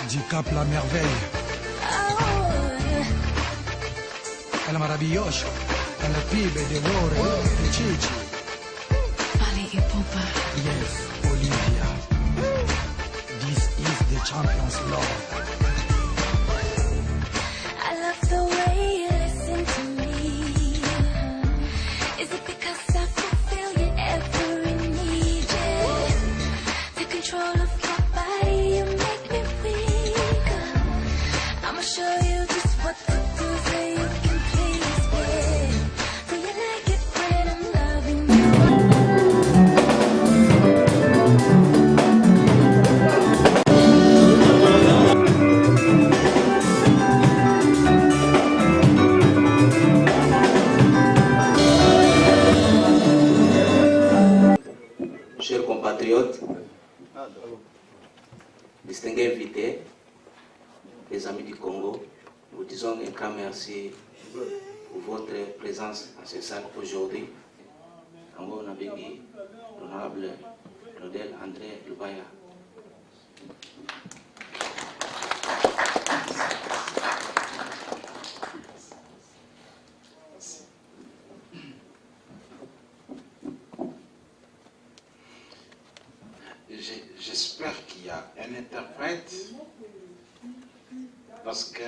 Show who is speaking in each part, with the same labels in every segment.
Speaker 1: du Cap La Merveille. El maravilloso, el pibe de oro, de Chichi.
Speaker 2: Vale y Popa.
Speaker 1: Yes, Olivia. This is the champion's love.
Speaker 2: I love the way you listen to me. Is it because I fulfill your every need? Yeah. The control of my body, you make me weak. I'ma show you just what to do so you can please me. Do you like it when I'm loving you?
Speaker 3: Chers compatriotes, distingués invités, les amis du Congo, nous disons un grand merci pour votre présence en ce salle aujourd'hui. Congo Nabingi, l'honorable Claudel André Lubaya.
Speaker 4: J'espère qu'il y a un interprète parce que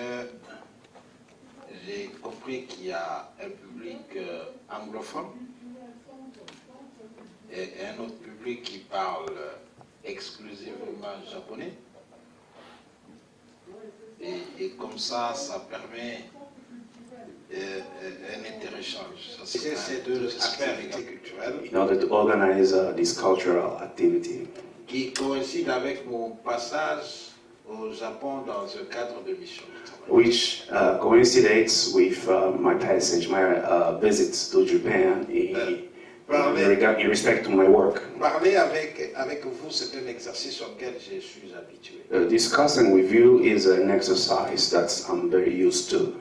Speaker 4: j'ai compris qu'il y a un public anglophone et un autre public qui parle exclusivement japonais. Et comme ça, ça permet un interéchange. C'est deux activités culturelles.
Speaker 5: In order to organize this cultural activity,
Speaker 4: Qui coïncide avec mon passage au Japon dans un cadre de mission.
Speaker 5: which coincides with my passage, my visit to Japan in respect to my work.
Speaker 4: Parler avec vous, c'est un exercice auquel je suis habitué.
Speaker 5: Discussing with you is an exercise that I'm very used to.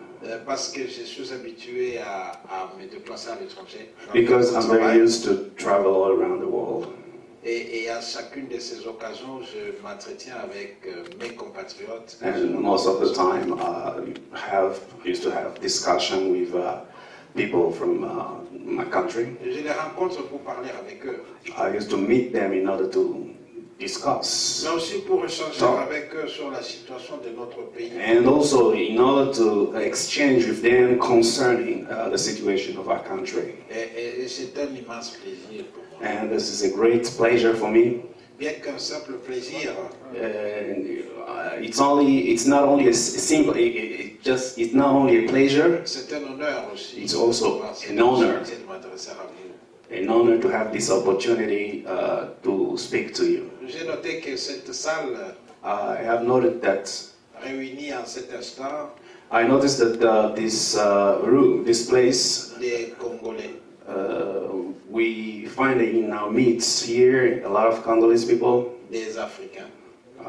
Speaker 4: Parce que je suis habitué à me déplacer à l'étranger.
Speaker 5: Because I'm very used to travel all around the world.
Speaker 4: Et à chacune de ces occasions, je m'entretiens avec mes compatriotes.
Speaker 5: And most of the time, used to have discussion with people from my country.
Speaker 4: Je les rencontre pour parler avec eux.
Speaker 5: I used to meet them in order to discuss.
Speaker 4: Mais aussi pour échanger avec eux sur la situation de notre pays.
Speaker 5: And also in order to exchange with them concerning the situation of our country.
Speaker 4: Et c'est un immense plaisir pour moi.
Speaker 5: And this is a great pleasure for me.
Speaker 4: Bien qu'un simple plaisir.
Speaker 5: It's not only a simple. It's not only a pleasure.
Speaker 4: C'est un honneur aussi.
Speaker 5: It's also an honor. An honor to have this opportunity to speak to you.
Speaker 4: J'ai noté que cette salle
Speaker 5: I have noted that.
Speaker 4: Réunie en cet instant.
Speaker 5: I noticed that this room, this place.
Speaker 4: Des Congolais.
Speaker 5: We find in our meets here a lot of Congolese people.
Speaker 4: Des Africains.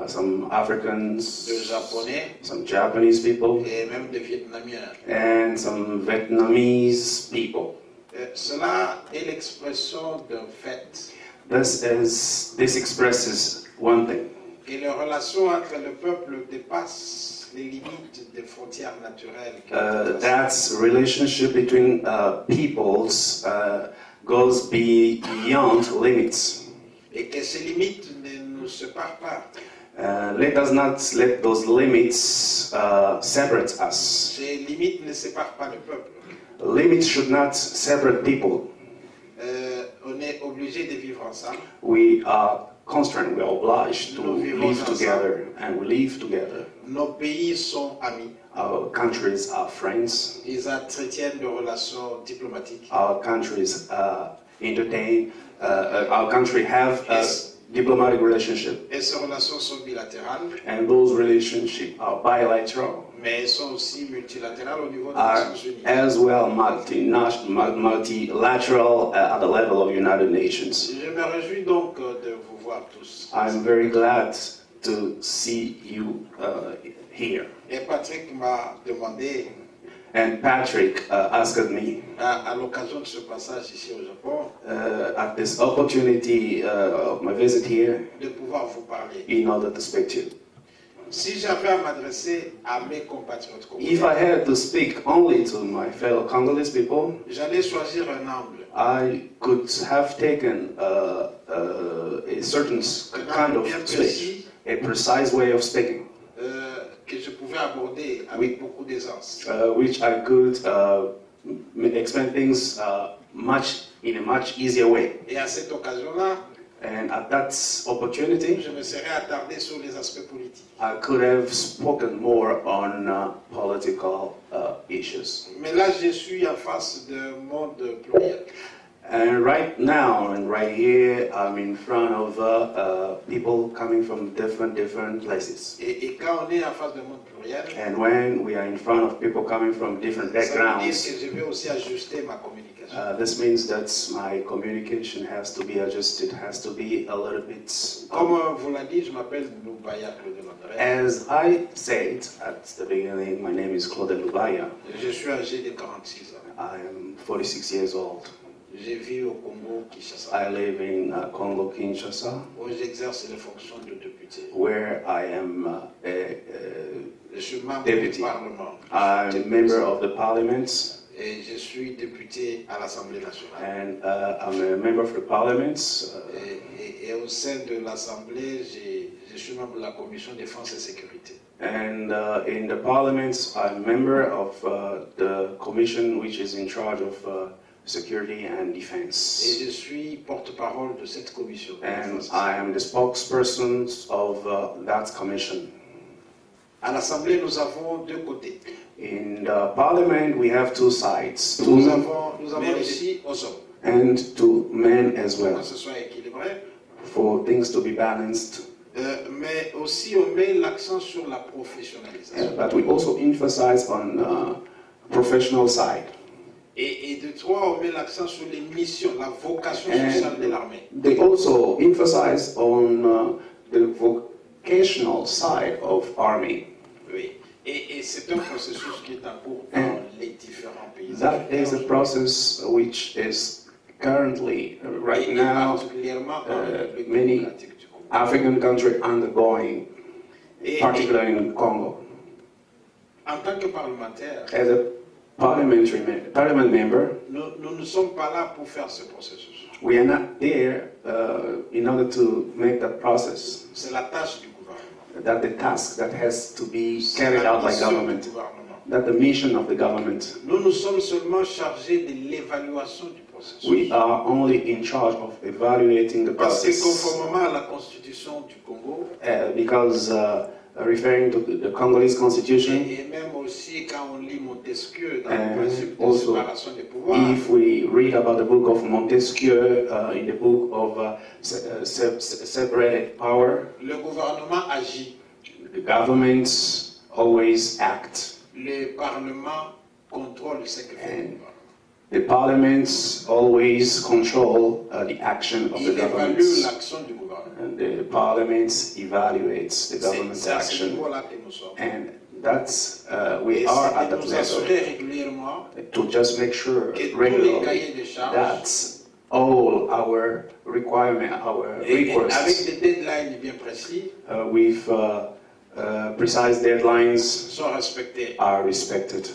Speaker 5: Some Africans.
Speaker 4: Des Japonais.
Speaker 5: Some Japanese people.
Speaker 4: Et même des Vietnamiens.
Speaker 5: And some Vietnamese people.
Speaker 4: Cela est l'expression d'un fait.
Speaker 5: This expresses one thing.
Speaker 4: Que les relations entre le peuple dépassent les limites des frontières naturelles.
Speaker 5: That relationship between peoples goes beyond limits.
Speaker 4: Et que ces limites ne nous séparent pas.
Speaker 5: Let us not let those limits separate us.
Speaker 4: Ces limites ne séparent pas le peuple.
Speaker 5: Limits should not separate people.
Speaker 4: On est obligé de vivre ensemble.
Speaker 5: We are constrained, we are obliged to live together, and we live together.
Speaker 4: Nos pays sont amis.
Speaker 5: Our countries are friends.
Speaker 4: Ils entretiennent des relations diplomatiques.
Speaker 5: Our countries entertain. Our country have a diplomatic relationship.
Speaker 4: Et ces relations sont bilatérales.
Speaker 5: And those relationships are bilateral.
Speaker 4: Mais elles sont aussi multilatérales au niveau des Nations Unies.
Speaker 5: As well multilateral at the level of United Nations.
Speaker 4: Je me réjouis donc de vous voir tous.
Speaker 5: I'm very glad to see you here.
Speaker 4: Et Patrick m'a demandé.
Speaker 5: And Patrick asked me.
Speaker 4: À l'occasion de ce passage ici au Japon.
Speaker 5: At this opportunity of my visit here.
Speaker 4: De pouvoir vous parler.
Speaker 5: In order to speak to you.
Speaker 4: Si j'avais à m'adresser à mes compatriotes
Speaker 5: if I had to speak only to my fellow Congolese people,
Speaker 4: j'allais choisir un angle.
Speaker 5: I could have taken a certain kind of speech, a precise way of speaking,
Speaker 4: Que je pouvais aborder avec beaucoup d'aisance.
Speaker 5: which I could explain things in a much easier way.
Speaker 4: Et à cette occasion-là,
Speaker 5: And at that opportunity,
Speaker 4: je me serais attardé sur les aspects politiques.
Speaker 5: I could have spoken more on political issues.
Speaker 4: Mais là, je suis en face d'un monde pluriel.
Speaker 5: And right now and right here, I'm in front of people coming from different places.
Speaker 4: Et quand on est en face d'un monde pluriel,
Speaker 5: And when we are in front of people coming from different
Speaker 4: ça veut dire
Speaker 5: backgrounds,
Speaker 4: que je vais aussi ajuster ma communication.
Speaker 5: this means that my communication has to be adjusted, has to be a little bit.
Speaker 4: Comme vous l'a dit, je m'appelle Lubaya Claudel.
Speaker 5: As I said at the beginning, my name is Claudel Lubaya.
Speaker 4: Je suis âgé de 46 ans.
Speaker 5: I am 46 years old.
Speaker 4: Je vis au Congo-Kinshasa,
Speaker 5: I live in Congo-Kinshasa,
Speaker 4: où j'exerce les fonctions de député.
Speaker 5: where I am
Speaker 4: Je suis membre
Speaker 5: Deputy.
Speaker 4: du Parlement.
Speaker 5: I'm a member of the parliament,
Speaker 4: Et je suis député à l'Assemblée nationale.
Speaker 5: and I'm a member of the parliament.
Speaker 4: Et au sein de l'Assemblée, je suis membre de la Commission défense et sécurité.
Speaker 5: And in the parliament, I'm a member of the commission which is in charge of security and
Speaker 4: Et
Speaker 5: defense.
Speaker 4: je suis porte-parole de cette commission.
Speaker 5: And I am the spokesperson of that commission.
Speaker 4: À l'Assemblée, nous avons deux côtés.
Speaker 5: In the parliament, we have two sides,
Speaker 4: Nous
Speaker 5: two
Speaker 4: avons les filles aux hommes.
Speaker 5: and two men as
Speaker 4: Pour
Speaker 5: well,
Speaker 4: que ce soit équilibré.
Speaker 5: for things to be balanced.
Speaker 4: Mais aussi, on met l'accent sur la professionnalisation.
Speaker 5: But we also emphasize on professional side.
Speaker 4: Et de trois, on met l'accent sur les missions, la vocation sociale de l'armée.
Speaker 5: They also emphasize on the vocational side of army.
Speaker 4: Oui. Et c'est un processus qui est en cours dans les différents pays.
Speaker 5: That is a process which is currently, right
Speaker 4: Et
Speaker 5: now,
Speaker 4: particulièrement dans la République
Speaker 5: many
Speaker 4: démocratique du Congo.
Speaker 5: African countries undergoing,
Speaker 4: Et
Speaker 5: particularly in Congo.
Speaker 4: en tant que parlementaire,
Speaker 5: As a parliament member,
Speaker 4: nous ne sommes pas là pour faire ce processus.
Speaker 5: we are not there in order to make that process.
Speaker 4: C'est la tâche du gouvernement.
Speaker 5: That the task that has to be
Speaker 4: C'est
Speaker 5: carried
Speaker 4: la
Speaker 5: out by
Speaker 4: mission du
Speaker 5: government.
Speaker 4: gouvernement.
Speaker 5: That the mission of the government.
Speaker 4: Nous sommes seulement chargés de l'évaluation du processus.
Speaker 5: We are only in charge of evaluating the
Speaker 4: Parce que
Speaker 5: process.
Speaker 4: conformément à la constitution du Congo,
Speaker 5: Because referring to the Congolese constitution,
Speaker 4: et même aussi quand on lit Montesquieu dans le
Speaker 5: and
Speaker 4: principe de
Speaker 5: also
Speaker 4: séparation des pouvoirs,
Speaker 5: if we read about the book of Montesquieu in the book of separated power,
Speaker 4: le gouvernement agit,
Speaker 5: the governments always act.
Speaker 4: le Parlement contrôle ce que fait le gouvernement.
Speaker 5: The parliaments always control the action of the
Speaker 4: Il évalue
Speaker 5: governments.
Speaker 4: l'action du gouvernement.
Speaker 5: And the parliaments evaluates the government's
Speaker 4: C'est à ce
Speaker 5: action.
Speaker 4: niveau-là que nous sommes.
Speaker 5: And that's, we
Speaker 4: Et
Speaker 5: are at
Speaker 4: c'est de
Speaker 5: that
Speaker 4: nous
Speaker 5: level
Speaker 4: assurer régulièrement
Speaker 5: to just make sure
Speaker 4: que tous les
Speaker 5: regularly
Speaker 4: cahiers de charges
Speaker 5: that all our requirement, our
Speaker 4: et avec
Speaker 5: requests
Speaker 4: des deadlines bien précis
Speaker 5: with precise deadlines
Speaker 4: sont respectés.
Speaker 5: are respected.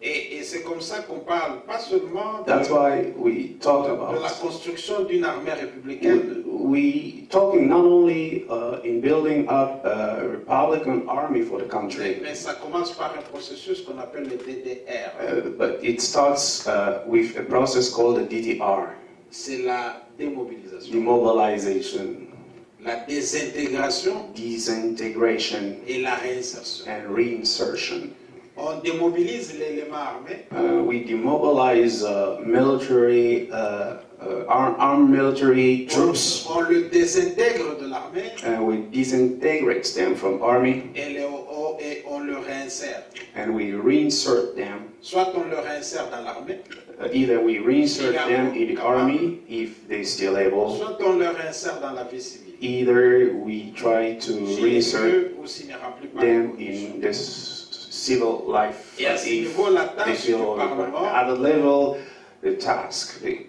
Speaker 4: Et c'est comme ça qu'on parle, pas seulement
Speaker 5: That's why we talk
Speaker 4: de la
Speaker 5: about,
Speaker 4: construction d'une armée républicaine,
Speaker 5: we talking not only in building up a Republican army for the country,
Speaker 4: mais ça commence par un processus qu'on appelle le DDR.
Speaker 5: but it starts with a process called the DDR,
Speaker 4: C'est la démobilisation,
Speaker 5: demobilization,
Speaker 4: la désintégration
Speaker 5: disintegration,
Speaker 4: et la réinsertion.
Speaker 5: and reinsertion.
Speaker 4: On démobilise l'élément armé
Speaker 5: We demobilize armed military troops,
Speaker 4: on le désintègre de l'armée
Speaker 5: and we disintegrate them from army,
Speaker 4: et on le réinsère.
Speaker 5: and we reinsert them.
Speaker 4: Soit on le réinsère dans l'armée,
Speaker 5: Either we reinsert them in the army if they're still able,
Speaker 4: soit on le réinsère dans la vie civile.
Speaker 5: either we try to
Speaker 4: S'il
Speaker 5: reinsert
Speaker 4: peut ou s'il ne remplit pas les
Speaker 5: them
Speaker 4: conditions.
Speaker 5: in this civil life
Speaker 4: Et à ce
Speaker 5: if
Speaker 4: niveau, la
Speaker 5: they
Speaker 4: tâche du
Speaker 5: feel
Speaker 4: Parlement
Speaker 5: at the level, the task, the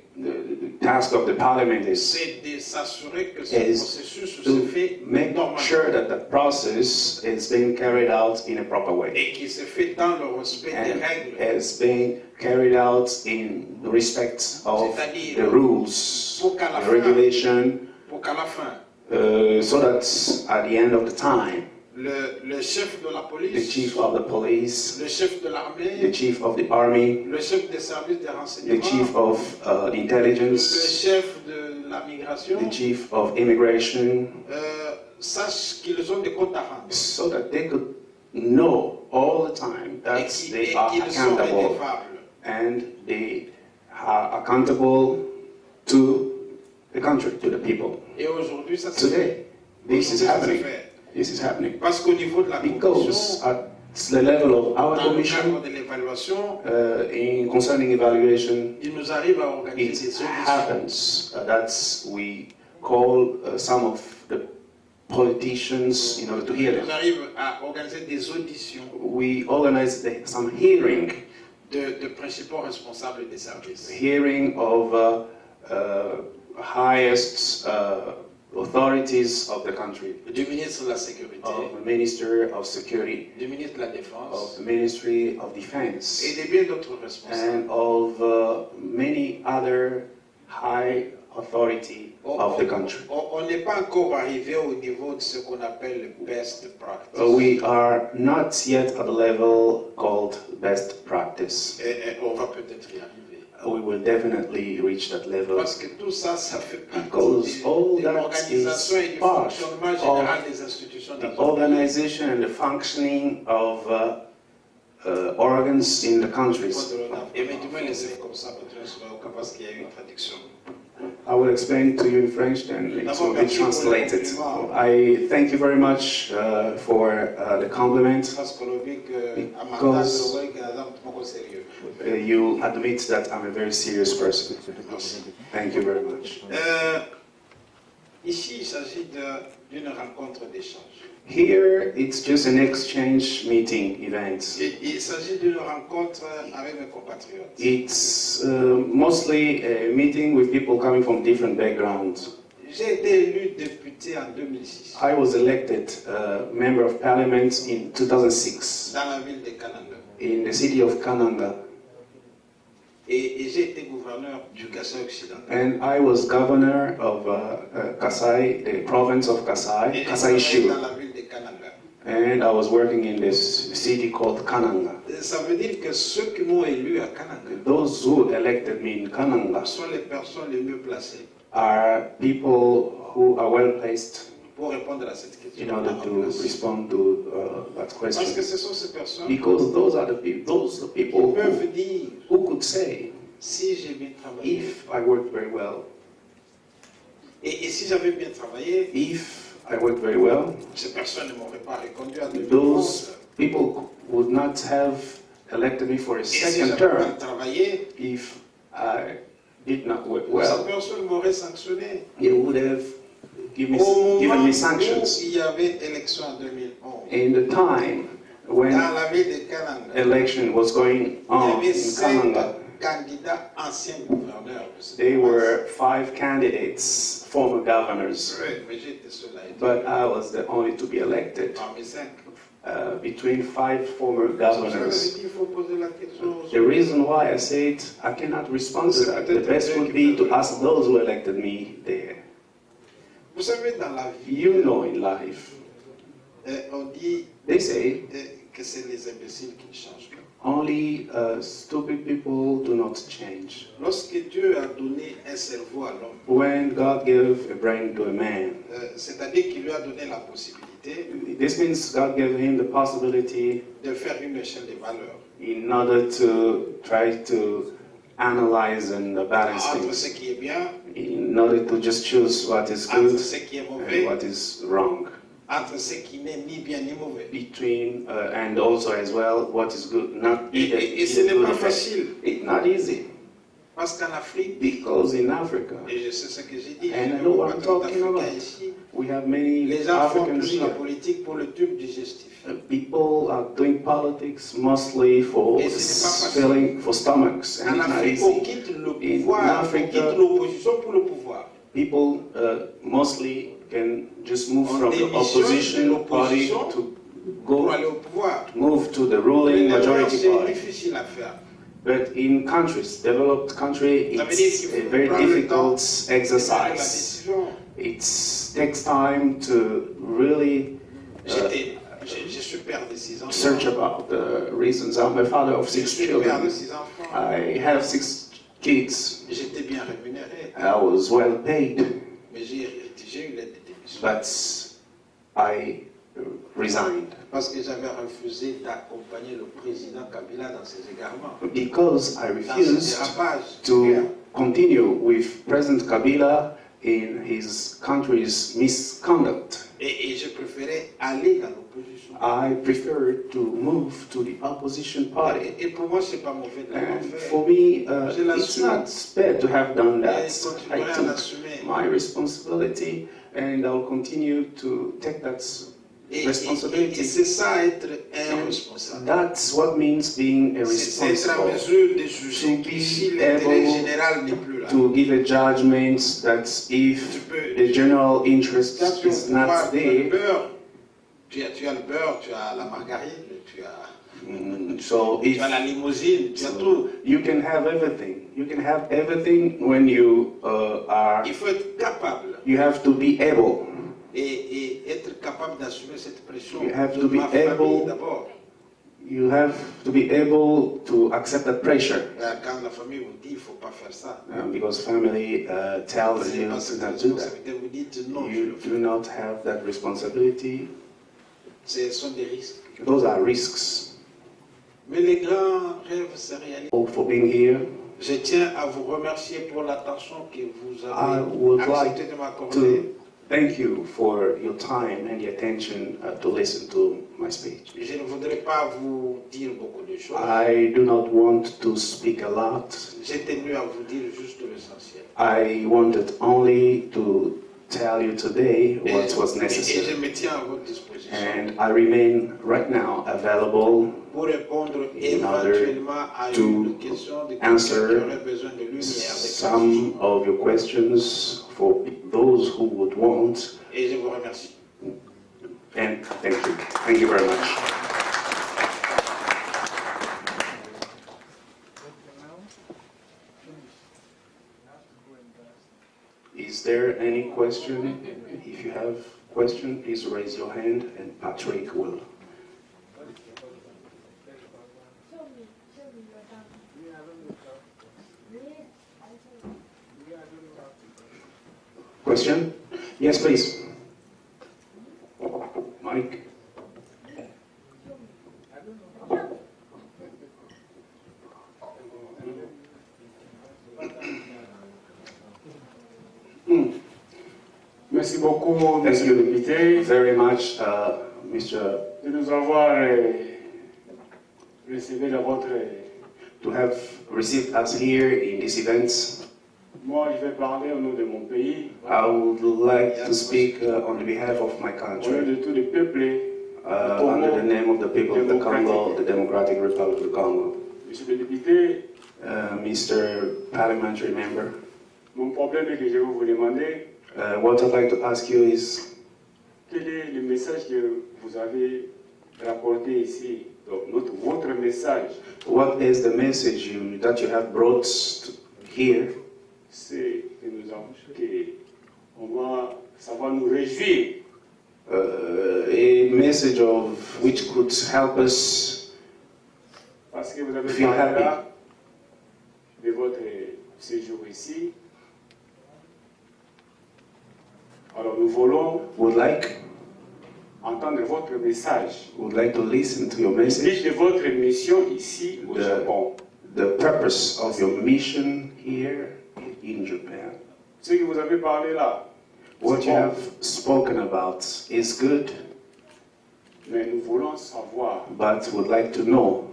Speaker 5: task of the parliament is
Speaker 4: c'est de s'assurer que ce processus se fait
Speaker 5: to make
Speaker 4: normalement
Speaker 5: sure that the process is being carried out in a proper way.
Speaker 4: et qu'il se fait dans le respect des
Speaker 5: And
Speaker 4: règles.
Speaker 5: is being carried out in respect of the rules, the regulation,
Speaker 4: Pour qu'à la fin,
Speaker 5: so that at the end of the time,
Speaker 4: le chef de la
Speaker 5: the
Speaker 4: police,
Speaker 5: chief of the police,
Speaker 4: le chef de
Speaker 5: the
Speaker 4: l'armée,
Speaker 5: chief of the army,
Speaker 4: le chef des services de
Speaker 5: the
Speaker 4: renseignement,
Speaker 5: chief of the
Speaker 4: le
Speaker 5: intelligence,
Speaker 4: chef de la migration,
Speaker 5: the chief of immigration,
Speaker 4: sachent qu'ils ont des comptes à rendre
Speaker 5: so that they could know all the time that they are
Speaker 4: qu'ils sont
Speaker 5: accountable
Speaker 4: redevables.
Speaker 5: and they are accountable to the country, to the people.
Speaker 4: Et aujourd'hui, ça se
Speaker 5: Today,
Speaker 4: fait.
Speaker 5: this is
Speaker 4: Aujourd'hui, ça se
Speaker 5: happening.
Speaker 4: fait.
Speaker 5: This is happening.
Speaker 4: Parce qu'au niveau de la
Speaker 5: Because
Speaker 4: commission,
Speaker 5: at the level of our
Speaker 4: dans le
Speaker 5: commission,
Speaker 4: cadre de l'évaluation,
Speaker 5: in concerning evaluation,
Speaker 4: il nous arrive à
Speaker 5: it
Speaker 4: organiser des auditions.
Speaker 5: happens that we call some of the politicians in order to hear
Speaker 4: Il nous
Speaker 5: them.
Speaker 4: arrive à organiser des auditions
Speaker 5: We organize some hearing,
Speaker 4: de principaux responsables des services.
Speaker 5: hearing of highest authorities of the country,
Speaker 4: Du ministre de la Sécurité,
Speaker 5: of the Minister of Security,
Speaker 4: du ministre de la
Speaker 5: of
Speaker 4: Défense
Speaker 5: the Ministry of
Speaker 4: et
Speaker 5: Defense,
Speaker 4: de bien d'autres responsables.
Speaker 5: and of many other high authority of the country.
Speaker 4: On n'est pas encore arrivé au niveau de ce qu'on appelle le best practice.
Speaker 5: We are not yet at the level called best practice.
Speaker 4: Et on va peut-être y arriver.
Speaker 5: We will definitely reach that level
Speaker 4: Parce que tout ça, ça fait partie
Speaker 5: because all
Speaker 4: de
Speaker 5: that
Speaker 4: l'organisation et
Speaker 5: is
Speaker 4: du
Speaker 5: part
Speaker 4: fonctionnement général
Speaker 5: of
Speaker 4: des institutions
Speaker 5: the
Speaker 4: dans notre pays.
Speaker 5: organization and the functioning of organs in the countries.
Speaker 4: Et maintenant, laissez comme ça, parce qu'il y a une traduction.
Speaker 5: I will explain to you in French, then it will be translated. I thank you very much for the compliment.
Speaker 4: Parce que le dit que
Speaker 5: Because-
Speaker 4: Amanda, que Adam, trop sérieux.
Speaker 5: You admit that I'm a very serious person.
Speaker 4: Merci.
Speaker 5: Thank you very much.
Speaker 4: Ici, il s'agit d'une rencontre d'échange.
Speaker 5: Here, it's just an exchange meeting event.
Speaker 4: Il s'agit d'une rencontre avec mes compatriotes.
Speaker 5: It's mostly a meeting with people coming from different backgrounds.
Speaker 4: J'ai été élu député en 2006
Speaker 5: I was elected member of parliament in 2006
Speaker 4: dans la ville de Kananga.
Speaker 5: in the city of Kananga,
Speaker 4: Et j'ai été gouverneur du Kassai occidental.
Speaker 5: and I was governor of Kasai, the province of Kasai,
Speaker 4: Et j'ai
Speaker 5: Kasai
Speaker 4: travaillé
Speaker 5: Shu,
Speaker 4: dans la ville de Kananga.
Speaker 5: and I was working in this city called Kananga.
Speaker 4: Ça veut dire que ceux qui m'ont élu à Kananga
Speaker 5: Those who elected me in Kananga
Speaker 4: sont les personnes les mieux placées
Speaker 5: are people who are well placed
Speaker 4: pour répondre à cette question.
Speaker 5: in order to respond to that
Speaker 4: Parce que
Speaker 5: question.
Speaker 4: ce sont ces personnes
Speaker 5: Because those are the people
Speaker 4: qui peuvent dire
Speaker 5: who could say,
Speaker 4: si j'ai bien travaillé.
Speaker 5: if I worked very well,
Speaker 4: Et si j'avais bien travaillé,
Speaker 5: if I worked very well,
Speaker 4: ces personnes ne m'auraient pas reconduit en
Speaker 5: those
Speaker 4: 2011.
Speaker 5: people would not have elected me for a
Speaker 4: Et si
Speaker 5: second
Speaker 4: j'avais mal
Speaker 5: term
Speaker 4: travaillé,
Speaker 5: if I did not work
Speaker 4: ces
Speaker 5: well.
Speaker 4: personnes m'auraient sanctionné.
Speaker 5: They would have given
Speaker 4: Au moment
Speaker 5: me
Speaker 4: où
Speaker 5: sanctions.
Speaker 4: il y avait élection en 2011,
Speaker 5: In the time when
Speaker 4: dans la ville de Kananga,
Speaker 5: election was going
Speaker 4: il y
Speaker 5: on
Speaker 4: avait
Speaker 5: in
Speaker 4: 5
Speaker 5: Kananga,
Speaker 4: candidats anciens gouverneurs. de cette
Speaker 5: there
Speaker 4: province.
Speaker 5: were 5 candidates, former governors,
Speaker 4: Oui, mais j'étais seul à être
Speaker 5: but I was the only to be elected
Speaker 4: parmi 5.
Speaker 5: between 5 former
Speaker 4: C'est pour ça que j'ai
Speaker 5: governors.
Speaker 4: dit, il faut poser la question aux
Speaker 5: The reason why I said I cannot respond to that, the best would be to ask those who elected me there.
Speaker 4: Vous savez, dans la vie,
Speaker 5: You know, in life,
Speaker 4: on dit
Speaker 5: they say
Speaker 4: que c'est les imbéciles qui ne changent pas.
Speaker 5: only stupid people do not change.
Speaker 4: Lorsque Dieu a donné un cerveau à l'homme,
Speaker 5: When God gave a brain to a man,
Speaker 4: c'est-à-dire qu'il lui a donné la possibilité
Speaker 5: this means God gave him the possibility
Speaker 4: de faire une échelle de valeurs
Speaker 5: in order to try to analyze and balance
Speaker 4: entre ce
Speaker 5: things,
Speaker 4: qui est bien,
Speaker 5: in order to just choose what is
Speaker 4: entre
Speaker 5: good
Speaker 4: ce qui est
Speaker 5: and
Speaker 4: mauvais,
Speaker 5: what is wrong,
Speaker 4: entre ce qui n'est ni bien ni mauvais.
Speaker 5: between and also as well what is good, not either,
Speaker 4: Et ce
Speaker 5: either
Speaker 4: n'est
Speaker 5: good
Speaker 4: pas
Speaker 5: or bad.
Speaker 4: facile,
Speaker 5: It's not easy
Speaker 4: Parce qu'en Afrique,
Speaker 5: Because in Africa,
Speaker 4: et je sais ce que j'ai dit,
Speaker 5: and I know what I'm talking about,
Speaker 4: ici,
Speaker 5: we have many
Speaker 4: les gens font
Speaker 5: Africans
Speaker 4: plus la
Speaker 5: here.
Speaker 4: politique pour le tube digestif.
Speaker 5: People are doing politics mostly for
Speaker 4: Et ce n'est pas facile.
Speaker 5: filling for stomachs. And
Speaker 4: En
Speaker 5: it's not
Speaker 4: Afrique, on
Speaker 5: easy.
Speaker 4: quitte le
Speaker 5: In
Speaker 4: pouvoir, on
Speaker 5: Africa,
Speaker 4: quitte l'opposition pour le pouvoir.
Speaker 5: People mostly can just move
Speaker 4: On
Speaker 5: from the
Speaker 4: démissionne
Speaker 5: opposition
Speaker 4: de
Speaker 5: party
Speaker 4: l'opposition
Speaker 5: to
Speaker 4: pour aller
Speaker 5: go
Speaker 4: au pouvoir.
Speaker 5: move to the ruling majority
Speaker 4: C'est
Speaker 5: party.
Speaker 4: difficile à faire.
Speaker 5: But in countries, developed country,
Speaker 4: Ça veut dire
Speaker 5: it's
Speaker 4: qu'il
Speaker 5: a
Speaker 4: faut
Speaker 5: very
Speaker 4: prendre le temps
Speaker 5: difficult
Speaker 4: de prendre la
Speaker 5: exercise.
Speaker 4: décision.
Speaker 5: It takes time to really
Speaker 4: Je suis père de 6 enfants.
Speaker 5: search about the reasons. I'm a father of
Speaker 4: Je
Speaker 5: 6
Speaker 4: suis père
Speaker 5: children.
Speaker 4: de 6 enfants.
Speaker 5: I have 6 kids.
Speaker 4: J'étais bien rémunéré,
Speaker 5: I was well paid,
Speaker 4: mais j'ai eu l'aide de démission.
Speaker 5: but I resigned
Speaker 4: Parce que j'avais refusé d'accompagner le président Kabila dans ses égarements,
Speaker 5: because I
Speaker 4: dans ses
Speaker 5: refused
Speaker 4: dérapages.
Speaker 5: to continue with President Kabila in his country's misconduct.
Speaker 4: Et je préférais aller dans l'opposition.
Speaker 5: I preferred to move to the opposition party.
Speaker 4: Et pour moi, c'est pas mauvais de l'avoir
Speaker 5: And
Speaker 4: fait.
Speaker 5: for me,
Speaker 4: Je
Speaker 5: it's
Speaker 4: l'assume.
Speaker 5: not bad to have done that.
Speaker 4: Et continuerai
Speaker 5: I
Speaker 4: à
Speaker 5: took
Speaker 4: l'assumer.
Speaker 5: my responsibility and I'll continue to take that
Speaker 4: Et
Speaker 5: responsibility.
Speaker 4: c'est ça, être un responsable.
Speaker 5: That's what means being a
Speaker 4: C'est être en
Speaker 5: responsible.
Speaker 4: mesure de juger
Speaker 5: To
Speaker 4: que
Speaker 5: be
Speaker 4: si l'intérêt
Speaker 5: able
Speaker 4: général n'est plus là,
Speaker 5: To give a judgment that if the general interest
Speaker 4: quand tu as
Speaker 5: is
Speaker 4: le pouvoir,
Speaker 5: not
Speaker 4: tu as le
Speaker 5: there,
Speaker 4: beurre, tu as le beurre, tu as la margarine,
Speaker 5: so
Speaker 4: tu as la limousine, tu as tout.
Speaker 5: you can have everything. You can have everything when you are.
Speaker 4: Il faut être capable
Speaker 5: You have to be able.
Speaker 4: et être capable d'assumer cette pression
Speaker 5: You have
Speaker 4: de
Speaker 5: to be
Speaker 4: ma famille
Speaker 5: able-
Speaker 4: d'abord.
Speaker 5: You have to be able to accept that pressure
Speaker 4: Quand la famille vous dit il ne faut pas faire ça,
Speaker 5: because family tells
Speaker 4: c'est
Speaker 5: you
Speaker 4: pas
Speaker 5: to
Speaker 4: cette
Speaker 5: not do that.
Speaker 4: responsabilité, vous dites non, je
Speaker 5: You
Speaker 4: le fais.
Speaker 5: do not have that responsibility.
Speaker 4: Ce sont des risques.
Speaker 5: Those are risks.
Speaker 4: Mais les grands rêves se réalisent.
Speaker 5: For being here,
Speaker 4: Je tiens à vous remercier pour l'attention que vous
Speaker 5: I
Speaker 4: avez
Speaker 5: would
Speaker 4: accepté
Speaker 5: like
Speaker 4: de m'accorder.
Speaker 5: to thank you for your time and the attention to listen to my speech.
Speaker 4: Je ne voudrais pas vous dire beaucoup de choses.
Speaker 5: I do not want to speak a lot.
Speaker 4: J'ai tenu à vous dire juste l'essentiel.
Speaker 5: I wanted only to tell you today what was
Speaker 4: Et je
Speaker 5: necessary.
Speaker 4: me tiens à votre disposition
Speaker 5: And I remain right now available
Speaker 4: pour répondre
Speaker 5: in order
Speaker 4: éventuellement à
Speaker 5: to
Speaker 4: une question de quelqu'un qui
Speaker 5: answer
Speaker 4: aurait besoin de lumière.
Speaker 5: some of your questions for those who would want.
Speaker 4: Et je vous remercie.
Speaker 5: And thank you. Thank you very much. Is there any question? If you have a question, please raise your hand and Patrick will. Question? Yes, please. Mike?
Speaker 6: Merci beaucoup,
Speaker 5: Thank
Speaker 6: Monsieur le
Speaker 5: you
Speaker 6: député,
Speaker 5: very much, Mr.
Speaker 6: de nous avoir recevé dans votre.
Speaker 5: to have received us here in this event.
Speaker 6: Moi, je vais parler au nom de mon pays,
Speaker 5: I would like to speak on behalf of my
Speaker 6: au nom
Speaker 5: country,
Speaker 6: de tous les peuples.
Speaker 5: under the name of the people of the Congo, the Democratic Republic of the Congo.
Speaker 6: Monsieur le député,
Speaker 5: Mr. Parliamentary Member,
Speaker 6: mon problème est que je vais vous demander
Speaker 5: what I'd like to ask you is,
Speaker 6: quel est le message que vous avez rapporté ici. Donc, votre message,
Speaker 5: what is the message that you have brought here?
Speaker 6: c'est que nous avons ça va nous réjouir.
Speaker 5: A message of which could help us
Speaker 6: Parce que vous avez
Speaker 5: feel
Speaker 6: parlé
Speaker 5: happy.
Speaker 6: là de votre séjour ici. Alors nous voulons
Speaker 5: would like
Speaker 6: entendre votre message.
Speaker 5: would like to listen to your
Speaker 6: Le
Speaker 5: message,
Speaker 6: but de votre mission ici au
Speaker 5: The-
Speaker 6: Japon.
Speaker 5: the purpose of your mission here in Japan.
Speaker 6: Ce que vous avez parlé là,
Speaker 5: What
Speaker 6: c'est
Speaker 5: you
Speaker 6: bon.
Speaker 5: have spoken about is good,
Speaker 6: Mais nous voulons savoir,
Speaker 5: but would like to know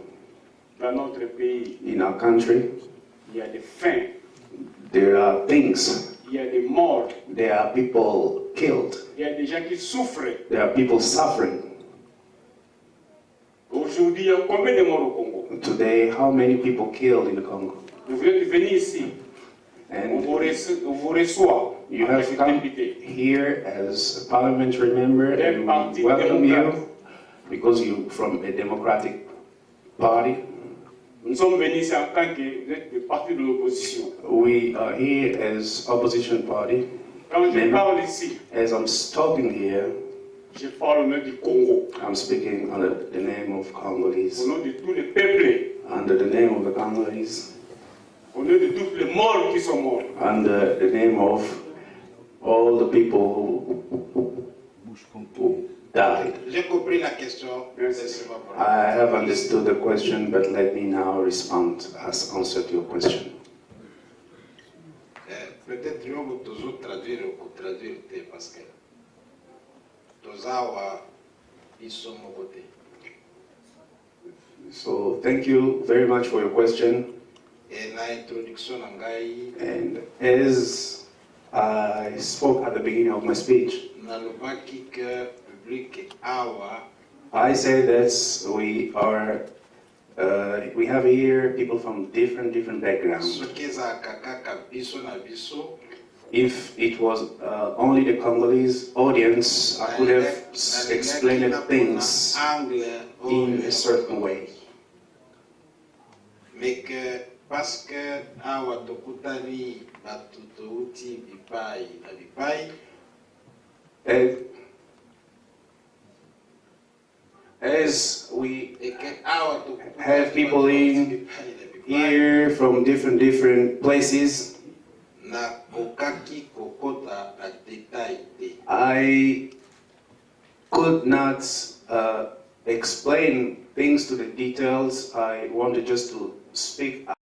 Speaker 6: dans notre pays,
Speaker 5: in our country,
Speaker 6: il y a des faim
Speaker 5: There are things.
Speaker 6: Il y a des morts.
Speaker 5: There are people killed.
Speaker 6: Il y a des gens qui souffrent.
Speaker 5: There are people suffering.
Speaker 6: Aujourd'hui, il y a combien de morts au Congo?
Speaker 5: Today, how many people killed in the Congo?
Speaker 6: Vous venez de venir ici. On
Speaker 5: And
Speaker 6: vous reçoit.
Speaker 5: you have come here as a parliamentary member and we welcome you because you're from a democratic party.
Speaker 6: Nous sommes venus ici en tant que parti de l'opposition.
Speaker 5: We are here as opposition party.
Speaker 6: Quand je parle ici,
Speaker 5: As I'm talking here,
Speaker 6: je parle au nom du Congo,
Speaker 5: I'm speaking under the name of Congolese,
Speaker 6: au nom de tous les peuples,
Speaker 5: under the name of the Congolese,
Speaker 6: au nom de tous les morts qui sont morts.
Speaker 5: under the name of all the people who died.
Speaker 4: J'ai compris la question.
Speaker 5: I have understood the question, but let me now respond as answer to your question.
Speaker 4: Peut-être que nous devons traduire ou traduire parce que tozawa iso mokote.
Speaker 5: So thank you very much for your question.
Speaker 4: Et la introduction ngai
Speaker 5: And as I spoke at the beginning of my speech,
Speaker 4: nalobaki que public awa
Speaker 5: I say that we have here people from different backgrounds.
Speaker 4: soki ezalaka kaka biso na biso
Speaker 5: If it was only the Congolese audience, I could have explained things in a certain way.
Speaker 4: Mais que parce que awa tokutani batu touti bipai na bipai
Speaker 5: As we
Speaker 4: et que awa tokutani
Speaker 5: have people in here from different places,
Speaker 4: na kokaki kokota na detail te.
Speaker 5: I could not explain things to the details. I wanted just to speak